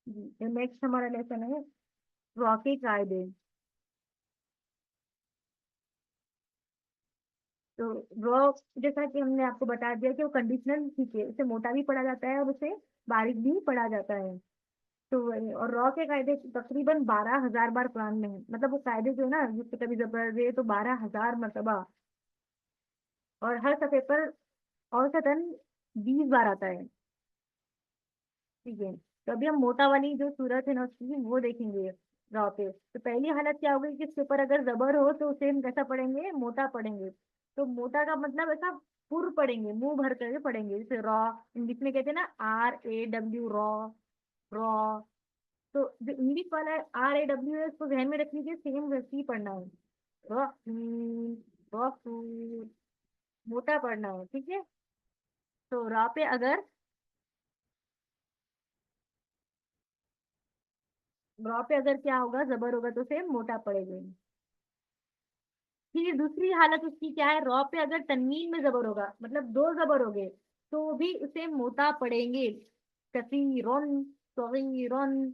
जी next हमारा lesson है raw के कायदे। तो रॉ, जैसा कि हमने आपको बता दिया कि वो कंडीशनल ठीक है, उसे मोटा भी पढ़ा जाता है और उसे बारीक भी पढ़ा जाता है। तो और रॉ के कायदे तकरीबन 12,000 बार कुरान में है, मतलब वो कायदे जो है ना जिससे कभी जबर है तो 12,000 मरतबा, और हर सफे पर औसतन 20 बार आता है। ठीक है, तो अभी हम मोटा वाली जो सूरत है ना उसकी वो देखेंगे रॉ पे। तो पहली हालत क्या होगी कि इसके ऊपर अगर जबर हो तो उसे हम कैसा पढ़ेंगे, मोटा पढ़ेंगे। तो मोटा का मतलब ऐसा पुर पढ़ेंगे, मुंह भर करके पढ़ेंगे, जैसे रॉ इंग्लिश में कहते हैं ना, RAW, रॉ, रॉ। तो जो इंग्लिश वाला है RAW है, उसको ध्यान में रख लीजिए, सेम वैसे ही पढ़ना है। रॉ, रॉ, मोटा पढ़ना है, ठीक है। तो रॉ पे अगर, रॉ पे अगर क्या होगा, जबर होगा तो उसे मोटा पड़ेगा। फिर दूसरी हालत उसकी क्या है, रॉ पे अगर तनवीन में जबर होगा, मतलब दो जबर हो गए, तो भी उसे मोटा पड़ेंगे। कसीरन, सगीरन।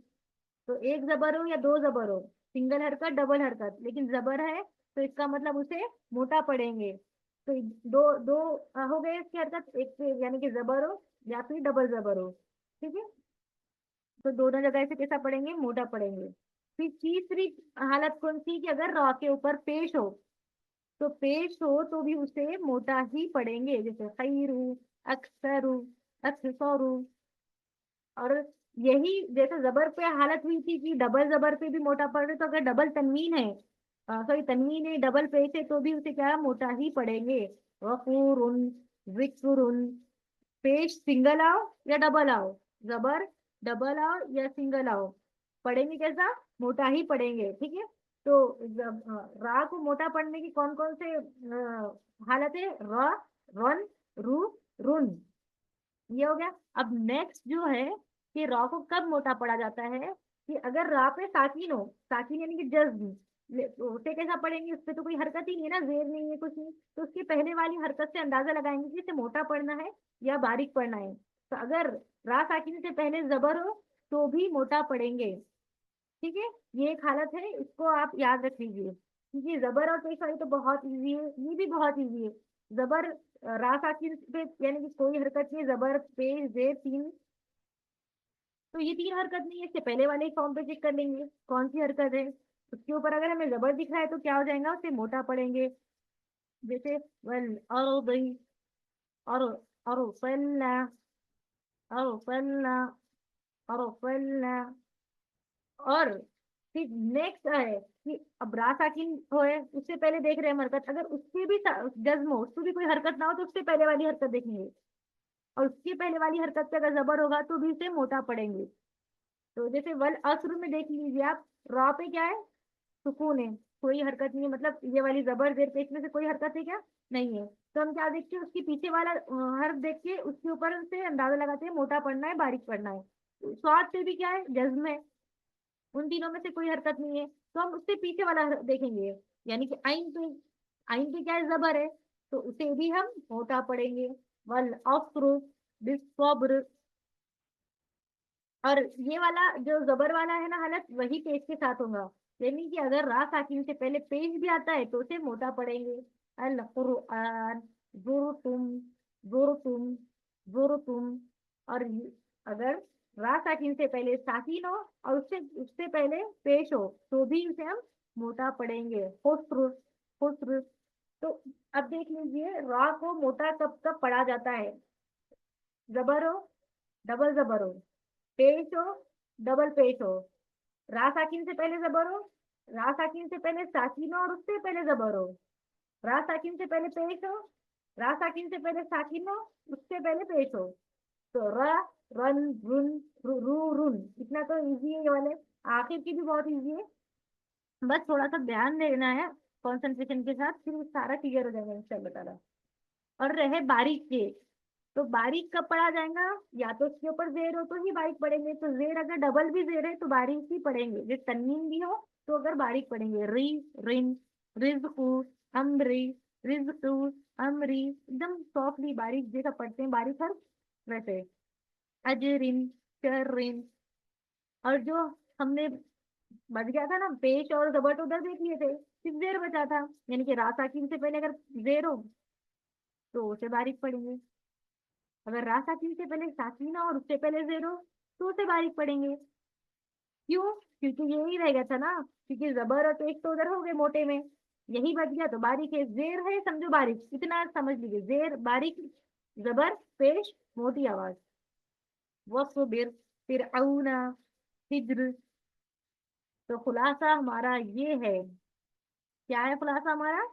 तो एक जबर हो या दो जबर हो, सिंगल हरकत डबल हरकत, लेकिन जबर है तो इसका मतलब उसे मोटा पड़ेंगे। तो दो दो हो गए इसकी हरकत, एक पे यानी कि जबर हो या फिर डबल जबर हो, ठीक है। तो दोनों जगह से कैसा पढ़ेंगे, मोटा पढ़ेंगे। फिर तीसरी हालत कौन सी, कि अगर रॉ के ऊपर पेश हो, तो पेश हो तो भी उसे मोटा ही पढ़ेंगे, जैसे खैरू, अक्सरू, अक्सरू। और यही जैसे जबर पे हालत हुई थी कि डबल जबर पे भी मोटा पढ़ रहे, तो अगर डबल तनवीन है, सॉरी तनवीन है, डबल पेश है, तो भी उसे क्या मोटा ही पढ़ेंगे। गफूरुन, जिक्रुन। पेश सिंगल आओ या डबल आओ, जबर डबल आओ या सिंगल आओ, पढ़ेंगे कैसा, मोटा ही पढ़ेंगे, ठीक है। तो जब रा को मोटा पढ़ने की कौन कौन से हालत है, र, रन, रू, रुन, ये हो गया। अब नेक्स्ट जो है कि रा को कब मोटा पढ़ा जाता है, कि अगर रा पे साकिन हो, साकिन यानी कि जज्म, तो उसे कैसा पढ़ेंगे, उस पे तो कोई हरकत ही नहीं है ना, जेर नहीं है, कुछ नहीं, तो उसकी पहले वाली हरकत से अंदाजा लगाएंगे कि इसे मोटा पढ़ना है या बारीक पढ़ना है। तो अगर रा साकिन से पहले जबर हो तो भी मोटा पढ़ेंगे, ठीक है। ये एक हालत है, इसको आप याद रख लीजिए, क्योंकि जबर और पेश वाली तो बहुत इजी है, ये भी बहुत इजी है। जबर रा साकिन पे यानी कि कोई हरकत नहीं, जबर पेश जेर तीन, तो ये तीन हरकत नहीं है, इससे पहले वाले फॉर्म पे चेक कर लेंगे कौन सी हरकत है। उसके ऊपर अगर हमें जबर दिख रहा है तो क्या हो जाएगा, उसे मोटा पढ़ेंगे, जैसे वल अर्दी, और अरसलना, अरसलना, अरसलना। और फिर नेक्स्ट है कि अब रा साकिन हो है, उससे पहले देख रहे हैं हम हरकत, अगर उसकी भी जज्म हो, उसको भी कोई हरकत ना हो, तो उससे पहले वाली हरकत देखेंगे, और उसकी पहले वाली हरकत पे अगर जबर होगा तो भी उसे मोटा पड़ेंगे। तो जैसे वल असर में देख लीजिए आप, रा पे क्या है, सुकून है, कोई हरकत नहीं है, मतलब ये वाली जबर जेर पेश में से कोई हरकत है क्या, नहीं है। तो हम क्या देखते हैं, उसके पीछे वाला हर्फ देख के उसके ऊपर से अंदाजा लगाते हैं मोटा पढ़ना है बारीक पढ़ना है। स्वाद पे भी क्या है, जज्म है, उन तीनों में से कोई हरकत नहीं है, तो हम उससे पीछे वाला देखेंगे, यानी कि आइन पे, आइन पे क्या है, जबर है, तो उसे भी हम मोटा पढ़ेंगे। वल अस्र बिस्सब्र। और ये वाला जो जबर वाला है ना हालत, वही पेश के साथ होगा, यानी कि अगर रा साकिन से पहले पेश भी आता है तो उसे मोटा पढ़ेंगे। अल कुरआन, जुरतुम, जुरतुम, जुरतुम। और अगर रा साकिन से पहले साकिन हो और उससे उससे पहले पेश हो, तो भी उसे हम मोटा पढ़ेंगे, खुस्र, खुस्र। तो अब देख लीजिए, रा को मोटा कब कब पढ़ा जाता है, जबर हो, डबल जबर हो, पेश हो, डबल पेश हो, रा साकिन से पहले जबर हो, रा साकिन से पहले साकिन हो और उससे पहले जबर हो, रा साकिन से पहले पेश हो, रा साकिन से पहले साकिन हो, उससे पहले पेश हो। तो र, रन, रुन, रुन, इतना तो इजी है ये वाले। आखिर की भी बहुत इजी है, बस थोड़ा सा ध्यान देना है कंसंट्रेशन के साथ, फिर सारा क्लियर हो जाएगा इंशाल्लाह ताला। और रहे बारीक के, तो बारीक कब पढ़ा जाएगा, या तो उसके ऊपर जेर हो तो ही बारीक पढ़ेंगे, तो जेर अगर डबल भी जेर है तो बारीक ही पढ़ेंगे, जैसे तन्वीन भी हो तो अगर बारीक पढ़ेंगे, री, रिन, रिज्कु, अमरी, रिज्कु, अमरी, एकदम सॉफ्टली बारीक जैसा पढ़ते हैं बारीक हर, वैसे अजरिन, शर्रिन। और जो हमने बच गया था ना, पेश और जबर तो उधर देख लिए थे, सिर्फ जेर बचा था। यानी कि रा साकिन से पहले अगर जेर हो तो उसे बारीक पढ़ेंगे, अगर रा साकिन से पहले साकिन हो और उससे पहले जेर हो तो उसे बारीक पढ़ेंगे। क्यों? क्योंकि यही रह गया था ना, क्योंकि जबर और पेश तो उधर हो गए मोटे में, यही बच गया तो बारीक है, जेर है समझो बारीक, इतना समझ लीजिए, जेर बारीक, जबर पेश मोटी आवाज। वस्बिर फिरऔना हिज्र। तो खुलासा हमारा ये है, क्या है खुलासा हमारा,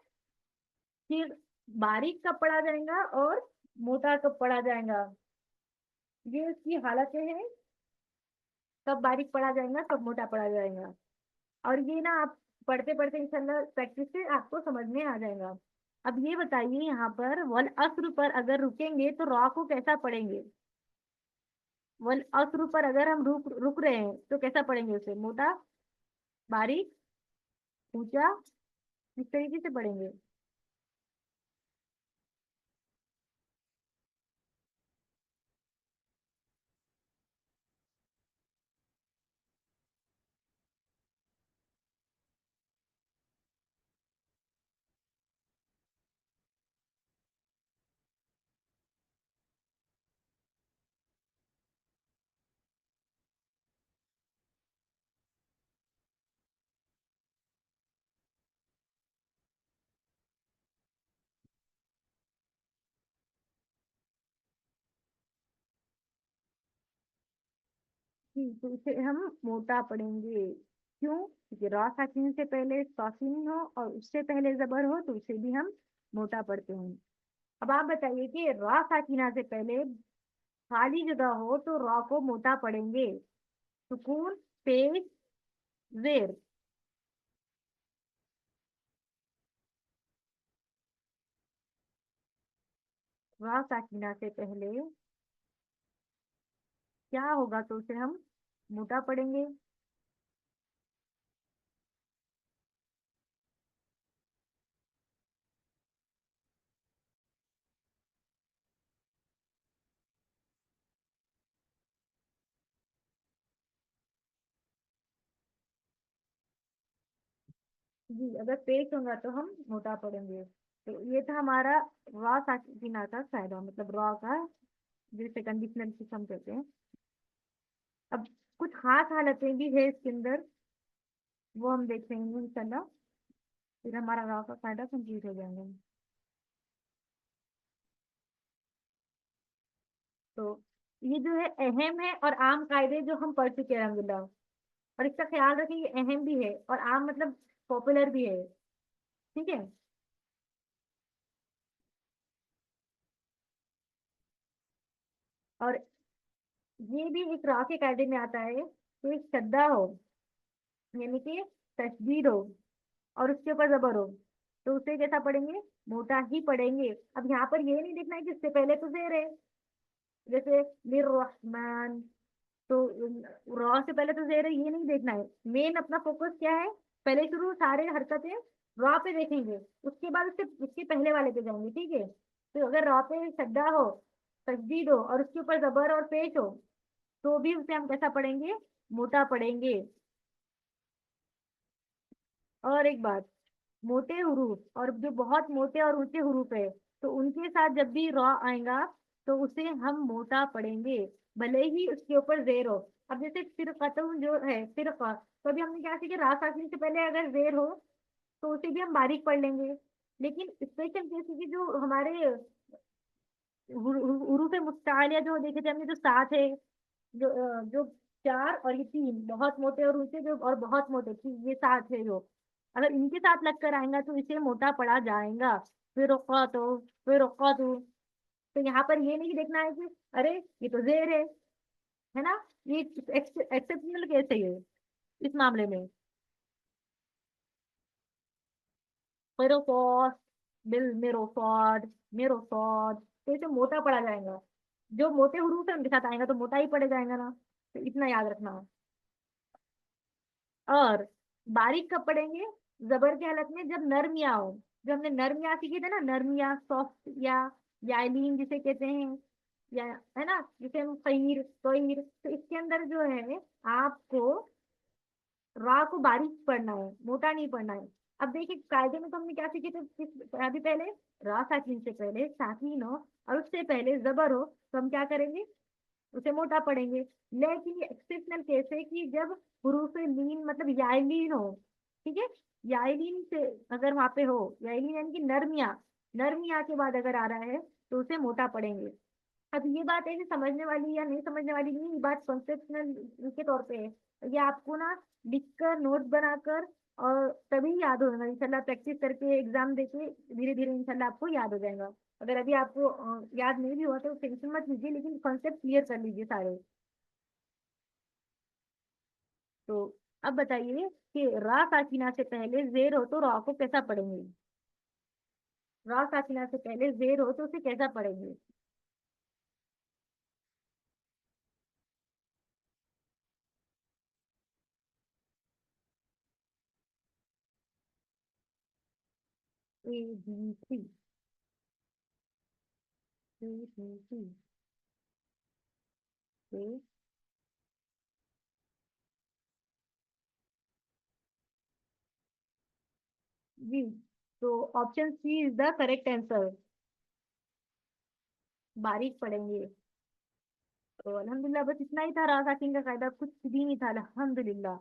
कि बारीक कब पढ़ा जाएगा और मोटा कब पढ़ा जाएगा, ये उसकी हालतें हैं, कब बारीक पढ़ा जाएगा कब मोटा पढ़ा जाएगा। और ये ना आप पढ़ते पढ़ते इंशाल्लाह प्रैक्टिस से आपको समझ में आ जाएगा। अब ये बताइए यहाँ पर वल अस्र पर अगर रुकेंगे तो रॉ को कैसा पढ़ेंगे? वल अस्र पर अगर हम रुक रुक रहे हैं तो कैसा पढ़ेंगे उसे, मोटा, बारीक, ऊंचा, किस तरीके से पढ़ेंगे? तो इसे हम मोटा पढ़ेंगे। क्यों? क्योंकि रा साकिन से पहले साकिन हो और उससे पहले जबर हो तो उसे भी हम मोटा पढ़ते हैं। अब आप बताइए कि रा साकिना से पहले खाली जगह हो तो रा को मोटा पढ़ेंगे, सुकून, पेश, जेर। रा साकिना से पहले क्या होगा तो उसे हम मोटा पढ़ेंगे। जी, अगर पेश होगा तो हम मोटा पढ़ेंगे। तो ये था हमारा रा साकिना का फायदा, मतलब रा का, जिसे कंडीशनल किस्म हम कहते हैं। अब कुछ खास हालतें भी है इसके अंदर, वो हम देख लेंगे इंशाल्लाह, फिर हमारा रा का फायदा कंप्लीट हो जाएंगे। तो ये जो है अहम है और आम कायदे जो हम पढ़ चुके हैं अल्हम्दुलिल्लाह, और इसका ख्याल रखें ये अहम भी है और आम मतलब पॉपुलर भी है। ठीक है। और ये भी एक रा के कायदे में आता है, तो एक शद्दा हो, यानी कि तशदीद हो और उसके ऊपर जबर हो तो उसे कैसा पढ़ेंगे, मोटा ही पढ़ेंगे। अब यहाँ पर ये नहीं देखना है कि इससे पहले तो जेर है, जैसे लिर्रहमान, तो रॉ से पहले तो जेर है, ये नहीं देखना है। मेन अपना फोकस क्या है, पहले शुरू सारे हरकतें रॉ पे देखेंगे, उसके बाद उसके उसके पहले वाले पे जाएंगे। ठीक है। तो अगर रॉ पे सद्दा हो, तजदीद हो और उसके ऊपर जबर और पेश हो तो भी उसे हम कैसा पढ़ेंगे, मोटा पढ़ेंगे। और एक बात, मोटे हुरूफ और जो बहुत मोटे और ऊंचे हुरूफ है तो उनके साथ जब भी रॉ आएगा तो उसे हम मोटा पढ़ेंगे, भले ही उसके ऊपर जेर हो। अब जैसे फिरकतुन जो है फिरका, तो अभी हमने क्या सीखा, रा साकिन से पहले अगर जेर हो तो उसे भी हम बारीक पढ़ लेंगे। लेकिन स्पेशल केस की जो हमारे हुरूफ मुस्तालिया जो देखे थे हमने, जो सात है, जो चार और ये तीन बहुत मोटे और ऊंचे, जो और बहुत मोटे, ये सात है जो, अगर इनके साथ लगकर आएगा तो इसे मोटा पढ़ा जाएगा। फिर फिर तो यहाँ पर ये नहीं देखना है कि अरे ये तो जेर है ना, ये एक्सेप्शनल केस है ये इस मामले में। मेरोफॉस, बिल मेरोफॉड, मेरोफॉड, तो इसे मोटा पढ़ा जाएगा। जो मोटे हरूफ है उनके साथ आएगा तो मोटा ही पढ़े जाएगा ना, तो इतना याद रखना। और बारीक कब पढ़ेंगे, जबर की हालत में जब नर्म या हो, जो हमने नर्म या सीखे थे ना, नर्म या, सॉफ्ट या, यालीन जिसे कहते हैं, या, है ना, जैसे हम खैर तोइर, तो इसके अंदर जो है आपको रा को बारीक पढ़ना है, मोटा नहीं पढ़ना है। अब देखिए कायदे में तो हमने क्या सीखे थे अभी पहले, रा साकिन से पहले साकिन हो और उससे पहले जबर हो तो हम क्या करेंगे, उसे मोटा पढ़ेंगे। लेकिन ये एक्सेप्शनल केस है कि जब हुरूफ लीन मतलब याइलीन हो, ठीक है, याइलीन से अगर वहां पे हो, याइलीन यानी कि नरमिया, नरमिया के बाद अगर आ रहा है तो उसे मोटा पढ़ेंगे। अब ये बात ऐसे समझने वाली या नहीं समझने वाली नहीं, ये बात कॉन्सेप्शनल के तौर पे है। ये आपको ना लिखकर नोट्स बनाकर और तभी याद होगा इंशाल्लाह, प्रैक्टिस करके एग्जाम देके धीरे धीरे इंशाल्लाह आपको याद हो जाएगा। अगर अभी आपको याद नहीं भी हुआ तो टेंशन मत लीजिए, लेकिन कॉन्सेप्ट क्लियर कर लीजिए सारे। तो अब बताइए कि रा साकिना से पहले जेर हो तो रा को कैसा पढ़ेंगे, रा साकिना से पहले जेर हो तो उसे कैसा पढ़ेंगे। ABC, ABC, ए, जी, तो option C is the correct answer, बारीक पढ़ेंगे। तो अल्हम्दुलिल्लाह बस इतना ही था, राजा किंग का कायदा कुछ भी नहीं था, अल्हम्दुलिल्लाह।